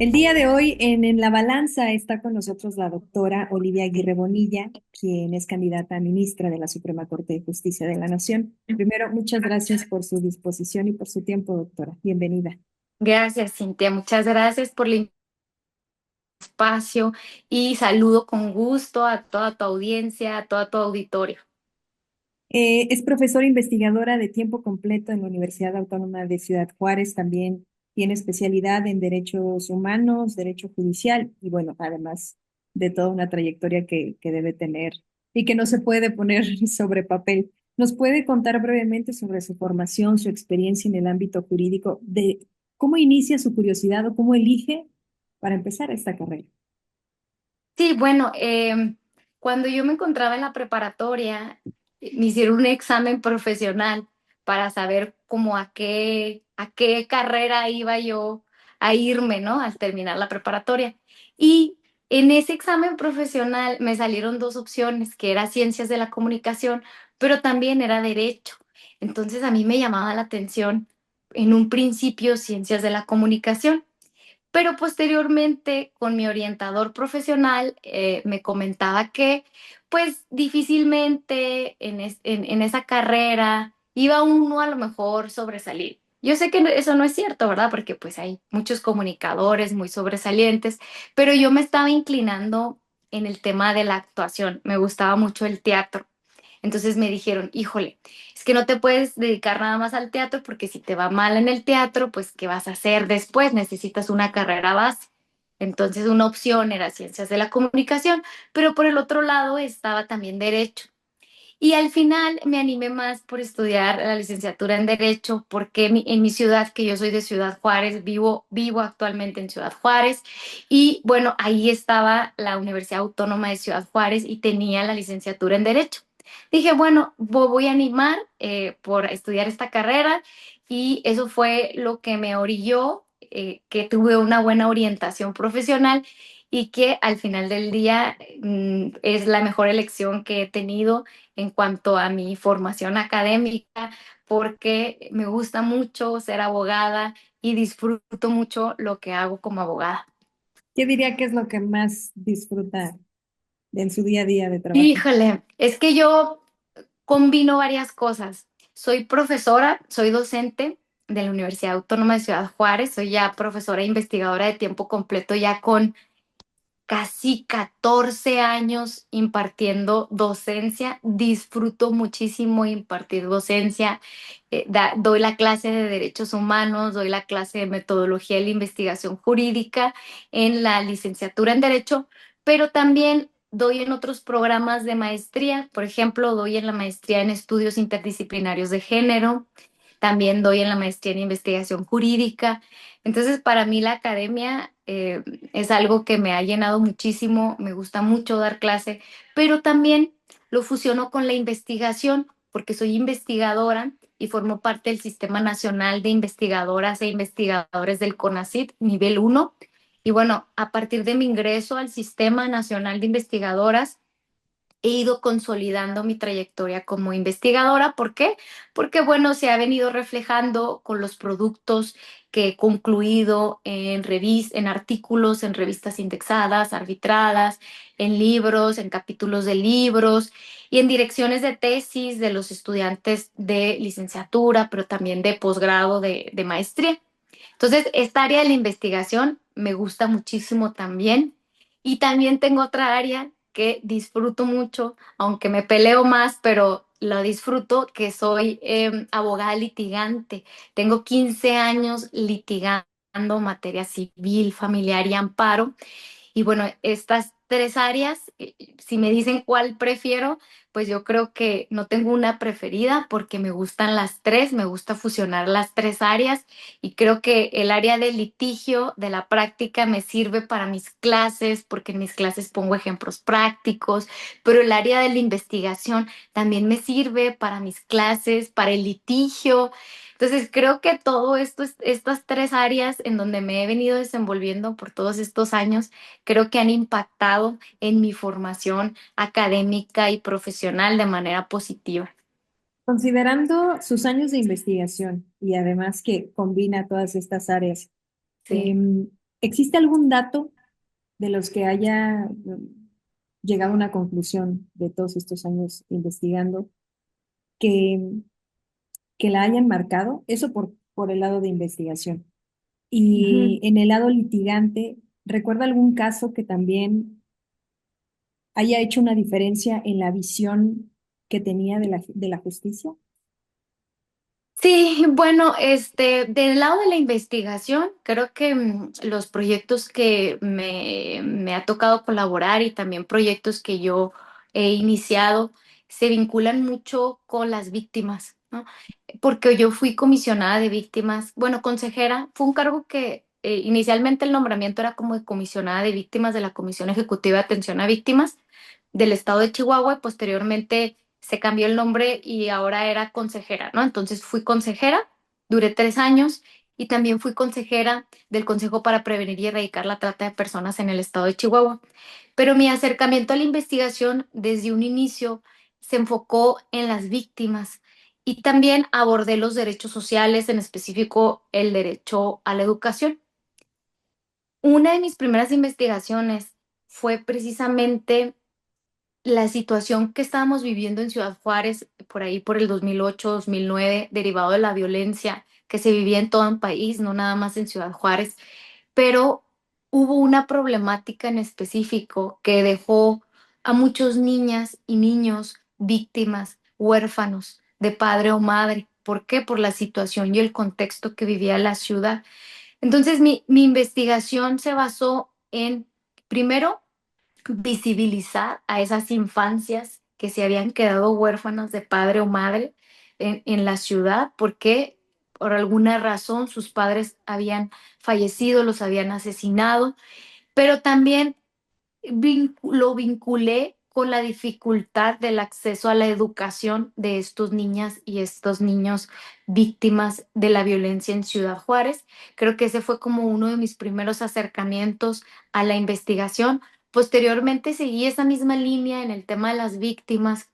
El día de hoy en La Balanza está con nosotros la doctora Olivia Aguirre Bonilla, quien es candidata a ministra de la Suprema Corte de Justicia de la Nación. Primero, muchas gracias por su disposición y por su tiempo, doctora. Bienvenida. Gracias, Cintia. Muchas gracias por el espacio y saludo con gusto a toda tu audiencia, a toda tu auditorio. Es profesora investigadora de tiempo completo en la Universidad Autónoma de Ciudad Juárez. También tiene especialidad en derechos humanos, derecho judicial y bueno, además de toda una trayectoria que debe tener y que no se puede poner sobre papel. ¿Nos puede contar brevemente sobre su formación, su experiencia en el ámbito jurídico, de cómo inicia su curiosidad o cómo elige para empezar esta carrera? Sí, bueno, cuando yo me encontraba en la preparatoria, me hicieron un examen profesional para saber cómo a qué carrera iba yo a irme, ¿no? Al terminar la preparatoria. Y en ese examen profesional me salieron dos opciones, que era ciencias de la comunicación, pero también era derecho. Entonces a mí me llamaba la atención en un principio ciencias de la comunicación. Pero posteriormente con mi orientador profesional me comentaba que pues difícilmente en esa carrera iba uno a lo mejor sobresalir. Yo sé que eso no es cierto, ¿verdad? Porque pues hay muchos comunicadores muy sobresalientes, pero yo me estaba inclinando en el tema de la actuación. Me gustaba mucho el teatro. Entonces me dijeron, híjole, es que no te puedes dedicar nada más al teatro porque si te va mal en el teatro, pues ¿qué vas a hacer después? Necesitas una carrera base. Entonces una opción era ciencias de la comunicación, pero por el otro lado estaba también derecho. Y al final me animé más por estudiar la licenciatura en Derecho, porque en mi ciudad, que yo soy de Ciudad Juárez, vivo actualmente en Ciudad Juárez, y bueno, ahí estaba la Universidad Autónoma de Ciudad Juárez y tenía la licenciatura en Derecho. Dije, bueno, voy a animar por estudiar esta carrera y eso fue lo que me orilló, que tuve una buena orientación profesional y que al final del día es la mejor elección que he tenido en cuanto a mi formación académica, porque me gusta mucho ser abogada y disfruto mucho lo que hago como abogada. ¿Qué diría que es lo que más disfruta en su día a día de trabajo? Híjole, es que yo combino varias cosas. Soy profesora, soy docente de la Universidad Autónoma de Ciudad Juárez, soy ya profesora e investigadora de tiempo completo, ya con casi 14 años impartiendo docencia. Disfruto muchísimo impartir docencia. Doy la clase de derechos humanos, doy la clase de metodología de la investigación jurídica en la licenciatura en Derecho, pero también doy en otros programas de maestría. Por ejemplo, doy en la maestría en estudios interdisciplinarios de género, también doy en la maestría en investigación jurídica. Entonces, para mí la academia es algo que me ha llenado muchísimo, me gusta mucho dar clase, pero también lo fusiono con la investigación, porque soy investigadora y formo parte del Sistema Nacional de Investigadoras e Investigadores del CONACYT, nivel uno. Y bueno, a partir de mi ingreso al Sistema Nacional de Investigadoras, he ido consolidando mi trayectoria como investigadora. ¿Por qué? Porque, bueno, se ha venido reflejando con los productos que he concluido en artículos, en revistas indexadas, arbitradas, en libros, en capítulos de libros y en direcciones de tesis de los estudiantes de licenciatura, pero también de posgrado de maestría. Entonces, esta área de la investigación me gusta muchísimo también. Y también tengo otra área que disfruto mucho, aunque me peleo más, pero lo disfruto, que soy abogada litigante. Tengo 15 años litigando materia civil, familiar y amparo. Y bueno, estas tres áreas, si me dicen cuál prefiero, pues yo creo que no tengo una preferida porque me gustan las tres, me gusta fusionar las tres áreas y creo que el área del litigio, de la práctica, me sirve para mis clases porque en mis clases pongo ejemplos prácticos, pero el área de la investigación también me sirve para mis clases, para el litigio. Entonces, creo que todo esto, estas tres áreas en donde me he venido desenvolviendo por todos estos años, creo que han impactado en mi formación académica y profesional de manera positiva. Considerando sus años de investigación y además que combina todas estas áreas, Sí. ¿Existe algún dato de los que haya llegado a una conclusión de todos estos años investigando que, que la hayan marcado? Eso por el lado de investigación. Y Ujú. en el lado litigante, ¿recuerda algún caso que también haya hecho una diferencia en la visión que tenía de la justicia? Sí, bueno, del lado de la investigación, creo que los proyectos que me ha tocado colaborar y también proyectos que yo he iniciado se vinculan mucho con las víctimas, ¿no? Porque yo fui comisionada de víctimas, bueno, consejera, fue un cargo que inicialmente el nombramiento era como de comisionada de víctimas de la Comisión Ejecutiva de Atención a Víctimas del estado de Chihuahua y posteriormente se cambió el nombre y ahora era consejera, ¿no? Entonces fui consejera, duré 3 años y también fui consejera del Consejo para Prevenir y Erradicar la Trata de Personas en el estado de Chihuahua. Pero mi acercamiento a la investigación desde un inicio se enfocó en las víctimas y también abordé los derechos sociales, en específico el derecho a la educación. Una de mis primeras investigaciones fue precisamente la situación que estábamos viviendo en Ciudad Juárez, por ahí por el 2008, 2009, derivado de la violencia que se vivía en todo el país, no nada más en Ciudad Juárez, pero hubo una problemática en específico que dejó a muchos niñas y niños víctimas, huérfanos de padre o madre. ¿Por qué? Por la situación y el contexto que vivía la ciudad. Entonces, mi investigación se basó en, primero, visibilizar a esas infancias que se habían quedado huérfanas de padre o madre en la ciudad porque por alguna razón sus padres habían fallecido, los habían asesinado, pero también lo vinculé con la dificultad del acceso a la educación de estos niñas y estos niños víctimas de la violencia en Ciudad Juárez. Creo que ese fue como uno de mis primeros acercamientos a la investigación. Posteriormente seguí esa misma línea en el tema de las víctimas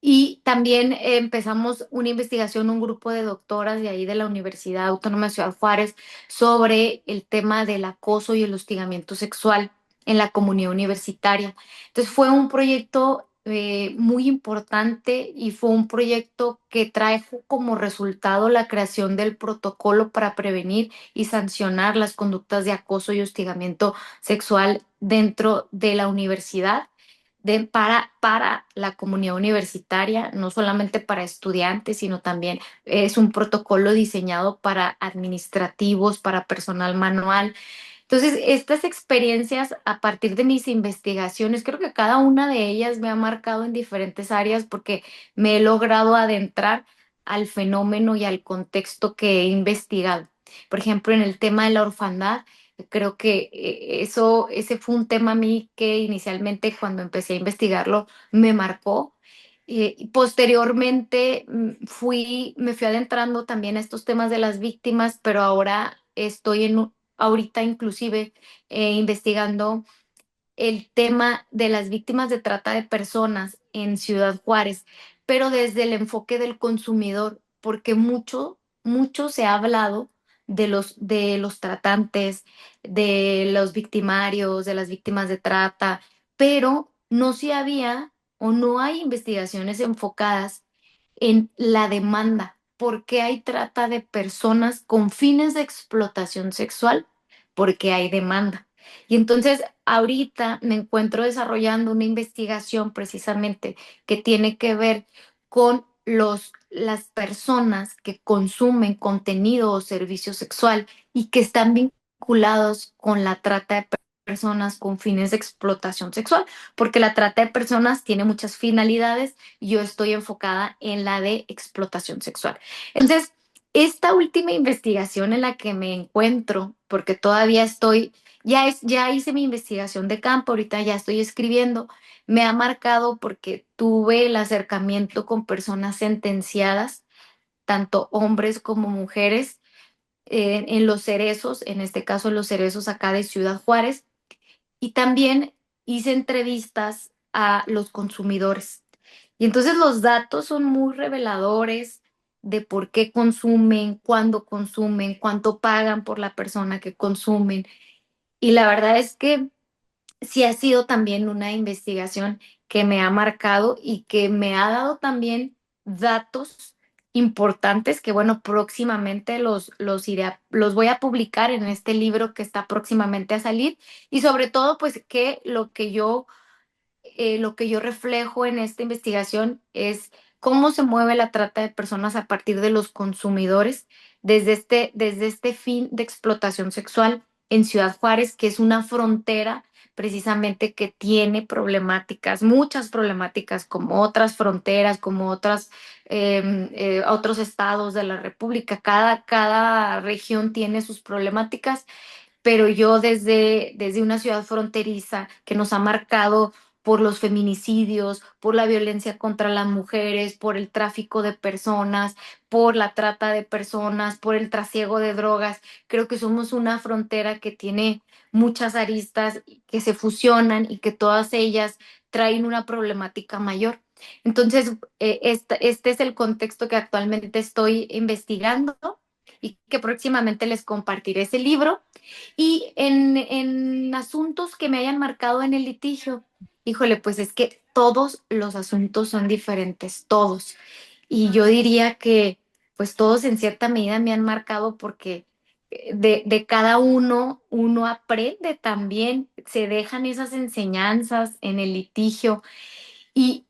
y también empezamos una investigación, un grupo de doctoras de ahí de la Universidad Autónoma de Ciudad Juárez sobre el tema del acoso y el hostigamiento sexual en la comunidad universitaria. Entonces fue un proyecto muy importante y fue un proyecto que trajo como resultado la creación del protocolo para prevenir y sancionar las conductas de acoso y hostigamiento sexual dentro de la universidad para la comunidad universitaria, no solamente para estudiantes, sino también es un protocolo diseñado para administrativos, para personal manual. Entonces, estas experiencias a partir de mis investigaciones, creo que cada una de ellas me ha marcado en diferentes áreas porque me he logrado adentrar al fenómeno y al contexto que he investigado. Por ejemplo, en el tema de la orfandad, creo que ese fue un tema a mí que inicialmente cuando empecé a investigarlo me marcó. Y posteriormente me fui adentrando también a estos temas de las víctimas, pero ahora estoy ahorita inclusive investigando el tema de las víctimas de trata de personas en Ciudad Juárez, pero desde el enfoque del consumidor, porque mucho se ha hablado de los tratantes, de los victimarios, de las víctimas de trata, pero no se había o no hay investigaciones enfocadas en la demanda. ¿Por qué hay trata de personas con fines de explotación sexual? Porque hay demanda. Y entonces ahorita me encuentro desarrollando una investigación precisamente que tiene que ver con las personas que consumen contenido o servicio sexual y que están vinculados con la trata de personas con fines de explotación sexual, porque la trata de personas tiene muchas finalidades y yo estoy enfocada en la de explotación sexual. Entonces, esta última investigación en la que me encuentro, porque todavía ya hice mi investigación de campo, ahorita ya estoy escribiendo, me ha marcado porque tuve el acercamiento con personas sentenciadas, tanto hombres como mujeres, en Los Cerezos, en este caso en Los Cerezos acá de Ciudad Juárez, y también hice entrevistas a los consumidores. Y entonces los datos son muy reveladores de por qué consumen, cuándo consumen, cuánto pagan por la persona que consumen. Y la verdad es que sí ha sido también una investigación que me ha marcado y que me ha dado también datos importantes que, bueno, próximamente los voy a publicar en este libro que está próximamente a salir y sobre todo, pues, que lo que yo reflejo en esta investigación es cómo se mueve la trata de personas a partir de los consumidores desde este fin de explotación sexual en Ciudad Juárez, que es una frontera precisamente que tiene problemáticas, muchas problemáticas, como otras fronteras, como otros estados de la República. Cada región tiene sus problemáticas, pero yo desde una ciudad fronteriza que nos ha marcado por los feminicidios, por la violencia contra las mujeres, por el tráfico de personas, por la trata de personas, por el trasiego de drogas. Creo que somos una frontera que tiene muchas aristas que se fusionan y que todas ellas traen una problemática mayor. Entonces, este es el contexto que actualmente estoy investigando y que próximamente les compartiré ese libro. Y en asuntos que me hayan marcado en el litigio, híjole, pues es que todos los asuntos son diferentes, todos. Y yo diría que pues todos en cierta medida me han marcado porque de cada uno aprende también, se dejan esas enseñanzas en el litigio y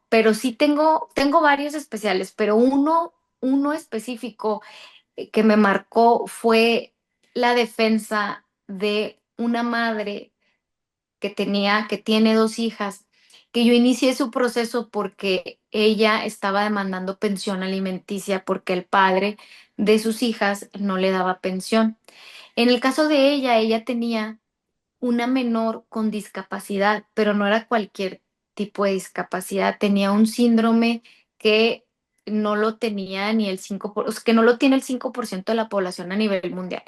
pero sí tengo varios especiales, pero uno específico que me marcó fue la defensa de una madre que tiene dos hijas, que yo inicié su proceso porque ella estaba demandando pensión alimenticia porque el padre de sus hijas no le daba pensión. En el caso de ella tenía una menor con discapacidad, pero no era cualquier tipo de discapacidad, tenía un síndrome que no lo tenía ni el 5%, o sea, que no lo tiene el 5% de la población a nivel mundial.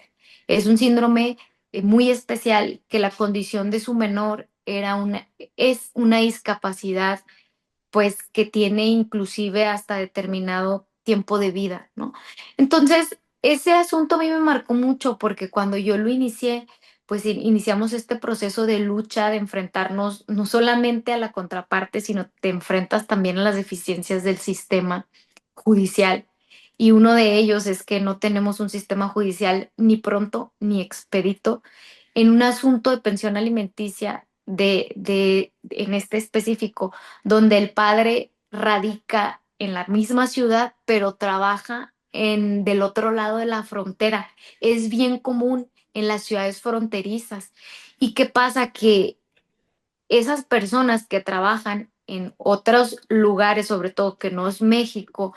Es un síndrome muy especial que la condición de su menor es una discapacidad pues que tiene inclusive hasta determinado tiempo de vida, ¿no? Entonces, ese asunto a mí me marcó mucho porque cuando yo lo inicié, pues iniciamos este proceso de lucha, de enfrentarnos no solamente a la contraparte, sino te enfrentas también a las deficiencias del sistema judicial. Y uno de ellos es que no tenemos un sistema judicial ni pronto ni expedito en un asunto de pensión alimenticia en este específico donde el padre radica en la misma ciudad, pero trabaja del otro lado de la frontera. Es bien común en las ciudades fronterizas. ¿Y qué pasa? Que esas personas que trabajan en otros lugares, sobre todo que no es México,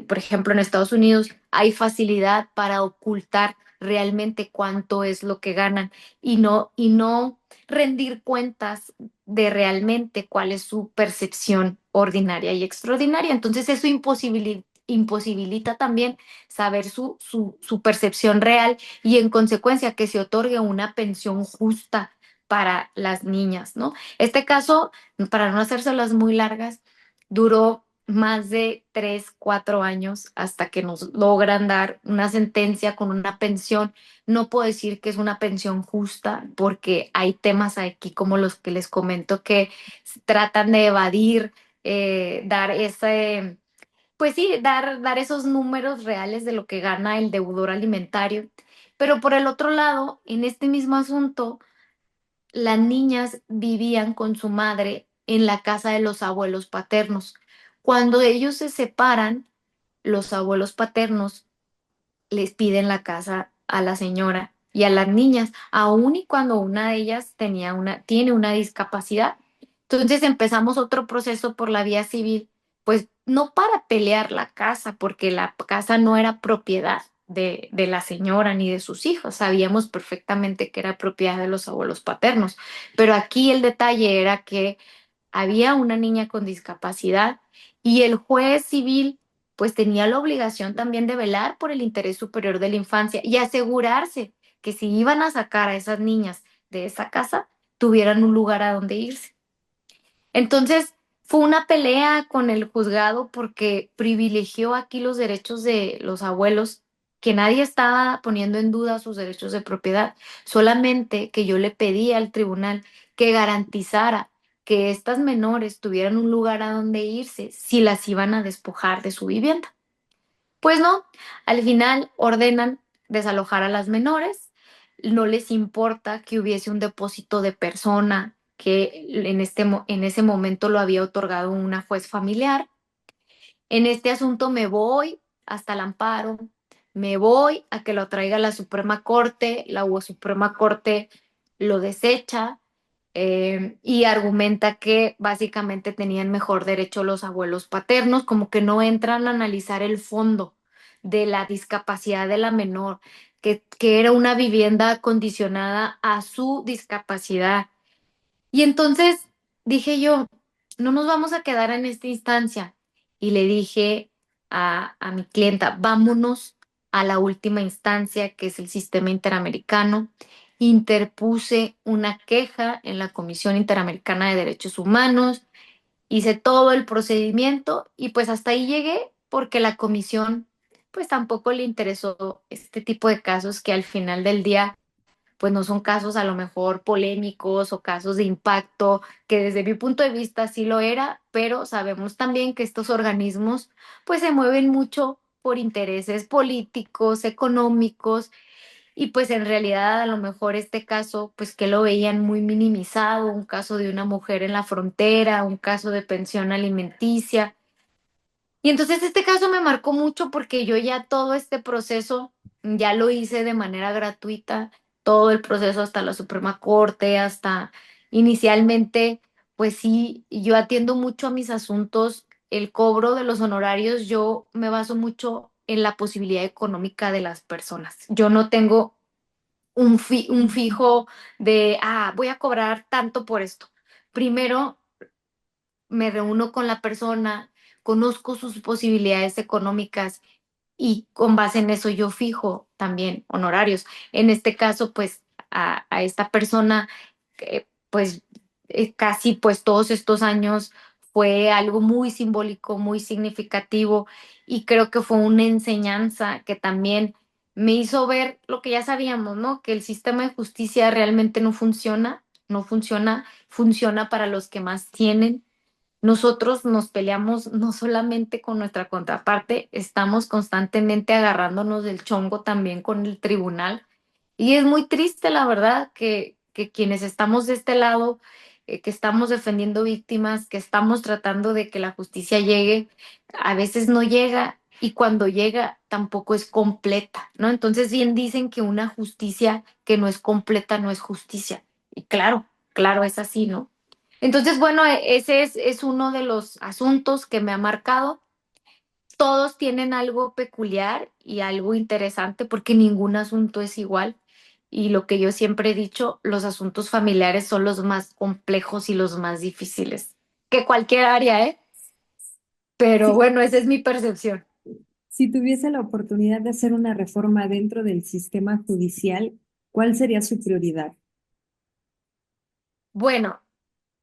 por ejemplo en Estados Unidos, hay facilidad para ocultar realmente cuánto es lo que ganan y no rendir cuentas de realmente cuál es su percepción ordinaria y extraordinaria. Entonces eso imposibilita también saber su percepción real y en consecuencia que se otorgue una pensión justa para las niñas, ¿no? Este caso, para no hacérselas muy largas, duró más de 3, 4 años hasta que nos logran dar una sentencia con una pensión. No puedo decir que es una pensión justa porque hay temas aquí como los que les comento que tratan de evadir, dar pues sí, dar esos números reales de lo que gana el deudor alimentario. Pero por el otro lado, en este mismo asunto, las niñas vivían con su madre en la casa de los abuelos paternos. Cuando ellos se separan, los abuelos paternos les piden la casa a la señora y a las niñas, aun y cuando una de ellas tiene una discapacidad. Entonces empezamos otro proceso por la vía civil, pues no para pelear la casa, porque la casa no era propiedad de la señora ni de sus hijos, sabíamos perfectamente que era propiedad de los abuelos paternos, pero aquí el detalle era que había una niña con discapacidad y el juez civil pues tenía la obligación también de velar por el interés superior de la infancia y asegurarse que si iban a sacar a esas niñas de esa casa, tuvieran un lugar a donde irse. Entonces, fue una pelea con el juzgado porque privilegió aquí los derechos de los abuelos que nadie estaba poniendo en duda sus derechos de propiedad, solamente que yo le pedí al tribunal que garantizara que estas menores tuvieran un lugar a donde irse si las iban a despojar de su vivienda. Pues no, al final ordenan desalojar a las menores, no les importa que hubiese un depósito de persona que en ese momento lo había otorgado una juez familiar. En este asunto me voy hasta el amparo, me voy a que lo traiga la Suprema Corte, la Suprema Corte lo desecha y argumenta que básicamente tenían mejor derecho los abuelos paternos, como que no entran a analizar el fondo de la discapacidad de la menor, que era una vivienda condicionada a su discapacidad. Y entonces dije yo, no nos vamos a quedar en esta instancia. Y le dije a mi clienta, vámonos a la última instancia, que es el sistema interamericano. Interpuse una queja en la Comisión Interamericana de Derechos Humanos, hice todo el procedimiento y pues hasta ahí llegué porque la comisión pues tampoco le interesó este tipo de casos que al final del día pues no son casos a lo mejor polémicos o casos de impacto, que desde mi punto de vista sí lo era, pero sabemos también que estos organismos pues se mueven mucho por intereses políticos, económicos, y pues en realidad a lo mejor este caso pues que lo veían muy minimizado, un caso de una mujer en la frontera, un caso de pensión alimenticia. Y entonces este caso me marcó mucho porque yo ya todo este proceso ya lo hice de manera gratuita, todo el proceso hasta la Suprema Corte, hasta inicialmente, pues sí, yo atiendo mucho a mis asuntos, el cobro de los honorarios, yo me baso mucho en la posibilidad económica de las personas. Yo no tengo un fijo de, voy a cobrar tanto por esto. Primero me reúno con la persona, conozco sus posibilidades económicas y con base en eso yo fijo también honorarios. En este caso, pues a esta persona, pues casi pues todos estos años fue algo muy simbólico, muy significativo y creo que fue una enseñanza que también me hizo ver lo que ya sabíamos, ¿no? Que el sistema de justicia realmente no funciona, no funciona, funciona para los que más tienen. Nosotros nos peleamos no solamente con nuestra contraparte, estamos constantemente agarrándonos del chongo también con el tribunal. Y es muy triste, la verdad, que quienes estamos de este lado, que estamos defendiendo víctimas, que estamos tratando de que la justicia llegue, a veces no llega y cuando llega tampoco es completa, ¿no? Entonces bien dicen que una justicia que no es completa no es justicia. Y claro, claro, es así, ¿no? Entonces, bueno, ese es uno de los asuntos que me ha marcado. Todos tienen algo peculiar y algo interesante porque ningún asunto es igual. Y lo que yo siempre he dicho, los asuntos familiares son los más complejos y los más difíciles que cualquier área, ¿eh? Pero Si, bueno, esa es mi percepción. si tuviese la oportunidad de hacer una reforma dentro del sistema judicial, ¿cuál sería su prioridad? Bueno,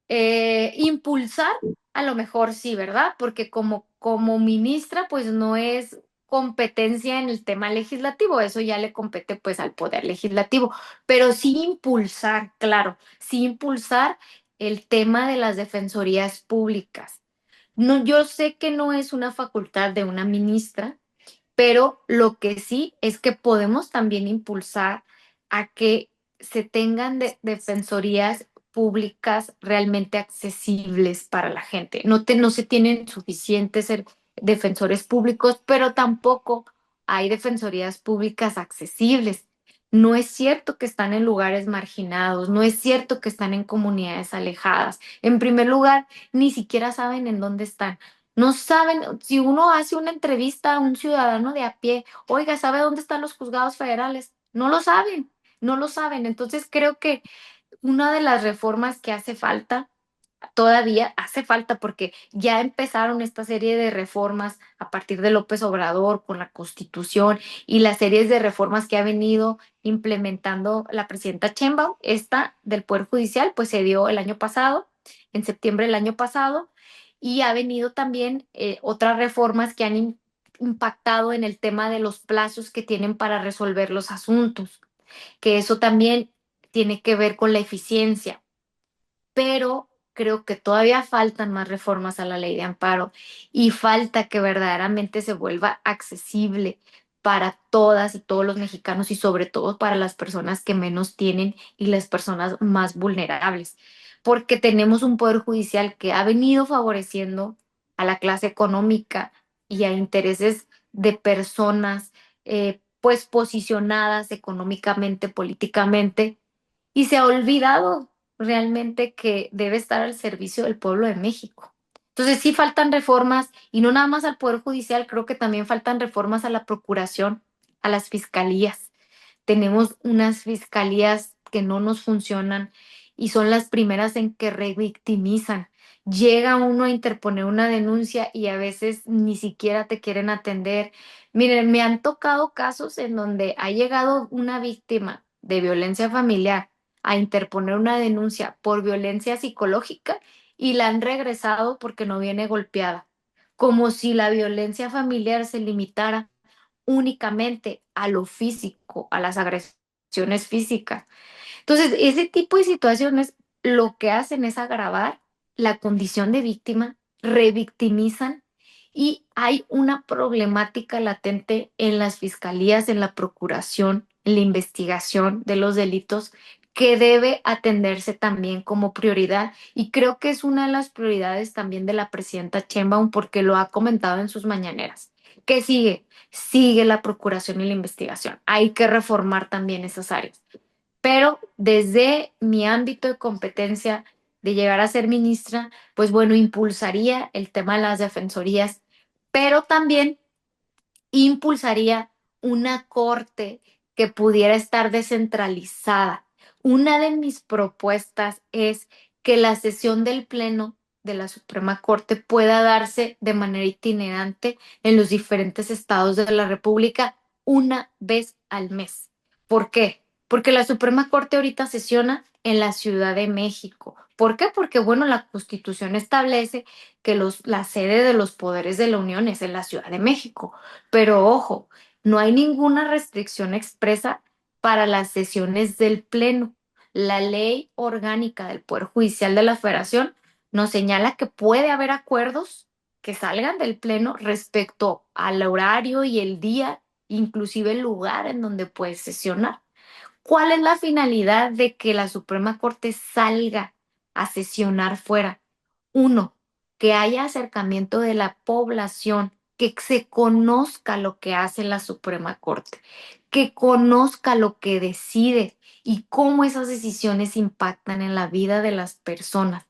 impulsar, a lo mejor sí, ¿verdad? Porque como ministra, pues no es competencia en el tema legislativo, eso ya le compete pues al poder legislativo, pero sí impulsar, claro, sí impulsar el tema de las defensorías públicas. No, yo sé que no es una facultad de una ministra, pero lo que sí es que podemos también impulsar a que se tengan defensorías públicas realmente accesibles para la gente. No se tienen suficientes defensores públicos, pero tampoco hay defensorías públicas accesibles. No es cierto que están en lugares marginados, no es cierto que están en comunidades alejadas. En primer lugar, ni siquiera saben en dónde están. No saben, si uno hace una entrevista a un ciudadano de a pie, oiga, ¿sabe dónde están los juzgados federales? No lo saben, no lo saben. Entonces creo que una de las reformas que hace falta, todavía hace falta porque ya empezaron esta serie de reformas a partir de López Obrador con la Constitución y las series de reformas que ha venido implementando la presidenta Sheinbaum. Esta del Poder Judicial, pues se dio el año pasado, en septiembre del año pasado, y ha venido también otras reformas que han impactado en el tema de los plazos que tienen para resolver los asuntos, que eso también tiene que ver con la eficiencia, pero creo que todavía faltan más reformas a la ley de amparo y falta que verdaderamente se vuelva accesible para todas y todos los mexicanos y sobre todo para las personas que menos tienen y las personas más vulnerables, porque tenemos un poder judicial que ha venido favoreciendo a la clase económica y a intereses de personas pues posicionadas económicamente, políticamente, y se ha olvidado realmente que debe estar al servicio del pueblo de México. Entonces sí faltan reformas y no nada más al Poder Judicial, creo que también faltan reformas a la Procuración, a las fiscalías. Tenemos unas fiscalías que no nos funcionan y son las primeras en que revictimizan. Llega uno a interponer una denuncia y a veces ni siquiera te quieren atender. Miren, me han tocado casos en donde ha llegado una víctima de violencia familiar a interponer una denuncia por violencia psicológica y la han regresado porque no viene golpeada, como si la violencia familiar se limitara únicamente a lo físico, a las agresiones físicas. Entonces, ese tipo de situaciones lo que hacen es agravar la condición de víctima, revictimizan y hay una problemática latente en las fiscalías, en la procuración, en la investigación de los delitos que debe atenderse también como prioridad y creo que es una de las prioridades también de la presidenta Sheinbaum porque lo ha comentado en sus mañaneras. ¿Qué sigue? Sigue la procuración y la investigación. Hay que reformar también esas áreas. Pero desde mi ámbito de competencia de llegar a ser ministra, pues bueno, impulsaría el tema de las defensorías, pero también impulsaría una corte que pudiera estar descentralizada. Una de mis propuestas es que la sesión del Pleno de la Suprema Corte pueda darse de manera itinerante en los diferentes estados de la República una vez al mes. ¿Por qué? Porque la Suprema Corte ahorita sesiona en la Ciudad de México. ¿Por qué? Porque, bueno, la Constitución establece que la sede de los poderes de la Unión es en la Ciudad de México. Pero ojo, no hay ninguna restricción expresa para las sesiones del Pleno. La ley orgánica del Poder Judicial de la Federación nos señala que puede haber acuerdos que salgan del Pleno respecto al horario y el día, inclusive el lugar en donde puedes sesionar. ¿Cuál es la finalidad de que la Suprema Corte salga a sesionar fuera? Uno, que haya acercamiento de la población, que se conozca lo que hace la Suprema Corte, que conozca lo que decide y cómo esas decisiones impactan en la vida de las personas.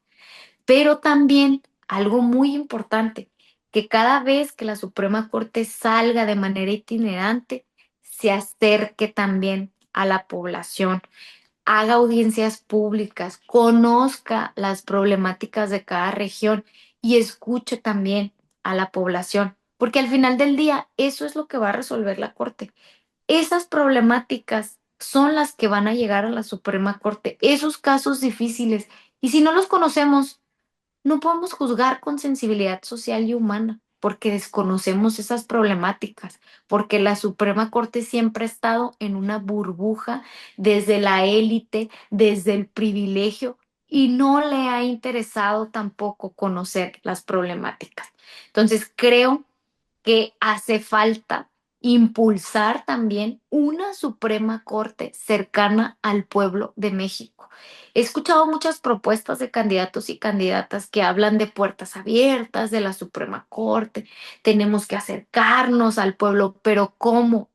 Pero también algo muy importante, que cada vez que la Suprema Corte salga de manera itinerante, se acerque también a la población, haga audiencias públicas, conozca las problemáticas de cada región y escuche también a la población, porque al final del día eso es lo que va a resolver la Corte. Esas problemáticas son las que van a llegar a la Suprema Corte, esos casos difíciles. Y si no los conocemos, no podemos juzgar con sensibilidad social y humana porque desconocemos esas problemáticas, porque la Suprema Corte siempre ha estado en una burbuja desde la élite, desde el privilegio, y no le ha interesado tampoco conocer las problemáticas. Entonces, creo que hace falta impulsar también una Suprema Corte cercana al pueblo de México. He escuchado muchas propuestas de candidatos y candidatas que hablan de puertas abiertas, de la Suprema Corte, tenemos que acercarnos al pueblo, pero ¿cómo?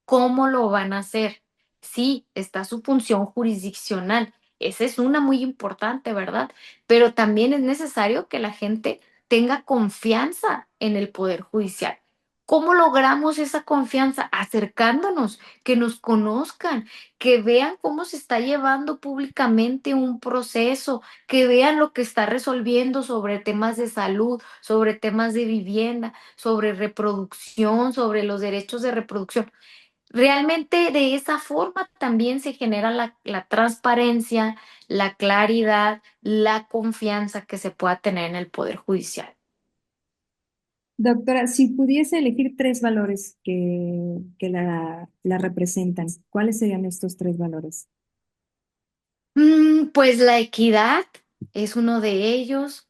¿Cómo lo van a hacer? Sí, está su función jurisdiccional, esa es una muy importante, ¿verdad? Pero también es necesario que la gente tenga confianza en el Poder Judicial. ¿Cómo logramos esa confianza? Acercándonos, que nos conozcan, que vean cómo se está llevando públicamente un proceso, que vean lo que está resolviendo sobre temas de salud, sobre temas de vivienda, sobre reproducción, sobre los derechos de reproducción. Realmente de esa forma también se genera la transparencia, la claridad, la confianza que se pueda tener en el Poder Judicial. Doctora, si pudiese elegir tres valores que la representan, ¿cuáles serían estos tres valores? Pues la equidad es uno de ellos,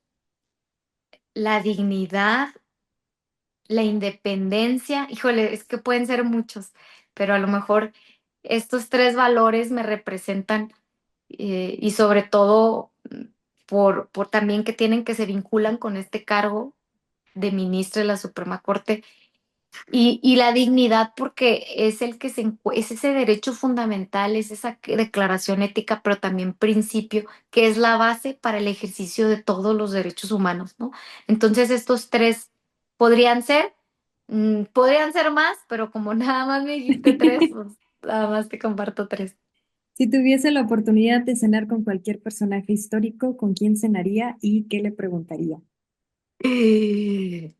la dignidad, la independencia. Híjole, es que pueden ser muchos, pero a lo mejor estos tres valores me representan y sobre todo por también que tienen que se vinculan con este cargo de ministro de la Suprema Corte. Y la dignidad porque es el que es ese derecho fundamental, es esa declaración ética, pero también principio, que es la base para el ejercicio de todos los derechos humanos, ¿no? Entonces estos tres podrían ser, podrían ser más, pero como nada más me dijiste tres, pues nada más te comparto tres. Si tuviese la oportunidad de cenar con cualquier personaje histórico, ¿con quién cenaría y qué le preguntaría?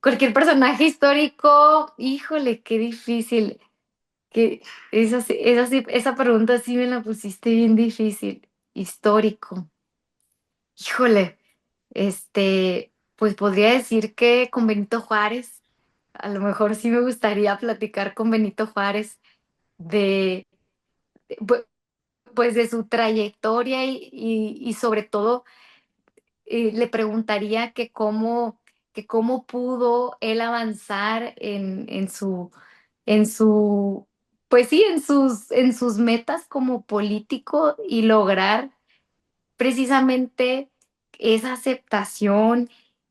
Cualquier personaje histórico, híjole, qué difícil. Que esa pregunta sí me la pusiste bien difícil. Histórico. Híjole, pues podría decir que con Benito Juárez, a lo mejor sí me gustaría platicar con Benito Juárez de, de, pues de su trayectoria y sobre todo le preguntaría que cómo pudo él avanzar en su, pues sí, en sus metas como político y lograr precisamente esa aceptación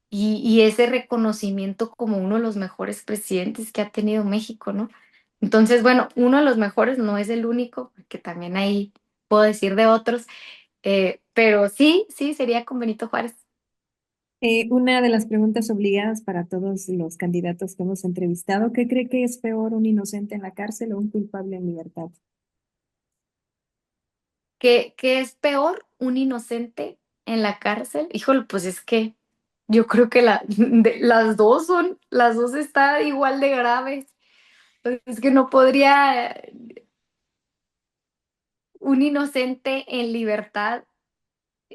y ese reconocimiento como uno de los mejores presidentes que ha tenido México, ¿no? Entonces, bueno, uno de los mejores no es el único, que también ahí puedo decir de otros, pero sí, sí, sería con Benito Juárez. Una de las preguntas obligadas para todos los candidatos que hemos entrevistado, ¿qué cree que es peor, un inocente en la cárcel o un culpable en libertad? ¿Qué es peor, un inocente en la cárcel? Híjole, pues es que yo creo que las dos están igual de graves. Pues es que no podría un inocente en libertad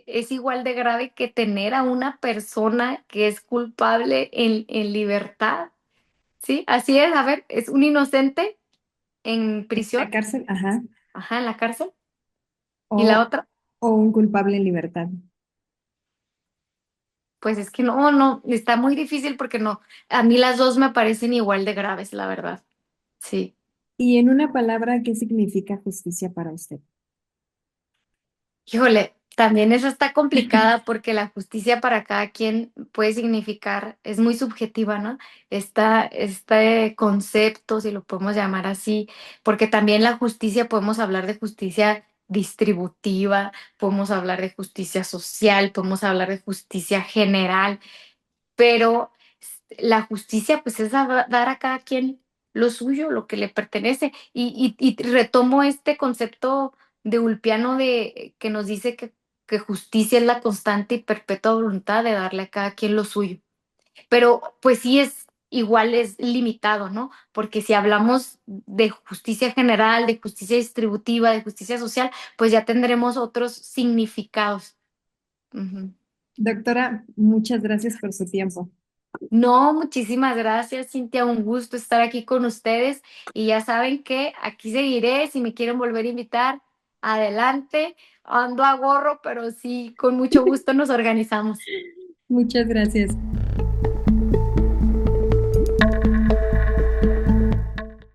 es igual de grave que tener a una persona que es culpable en libertad, ¿sí? Así es, a ver, es un inocente en La prisión, cárcel, ajá, ajá, en la cárcel, y la o, otra, o un culpable en libertad. pues es que no, no, está muy difícil porque no, a mí las dos me parecen igual de graves, la verdad, sí. Y en una palabra, ¿qué significa justicia para usted? Híjole, también esa está complicada porque la justicia para cada quien puede significar, es muy subjetiva, ¿no? Este concepto, si lo podemos llamar así, porque también la justicia, podemos hablar de justicia distributiva, podemos hablar de justicia social, podemos hablar de justicia general, pero la justicia pues es dar a cada quien lo suyo, lo que le pertenece. Y retomo este concepto de Ulpiano que nos dice que justicia es la constante y perpetua voluntad de darle a cada quien lo suyo. Pero pues sí es igual, es limitado, ¿no? Porque si hablamos de justicia general, de justicia distributiva, de justicia social, pues ya tendremos otros significados. Ujú. Doctora, muchas gracias por su tiempo. No, muchísimas gracias, Cintia. Un gusto estar aquí con ustedes. Y ya saben que aquí seguiré. Si me quieren volver a invitar, adelante. Ando a gorro, pero sí, con mucho gusto nos organizamos. Muchas gracias.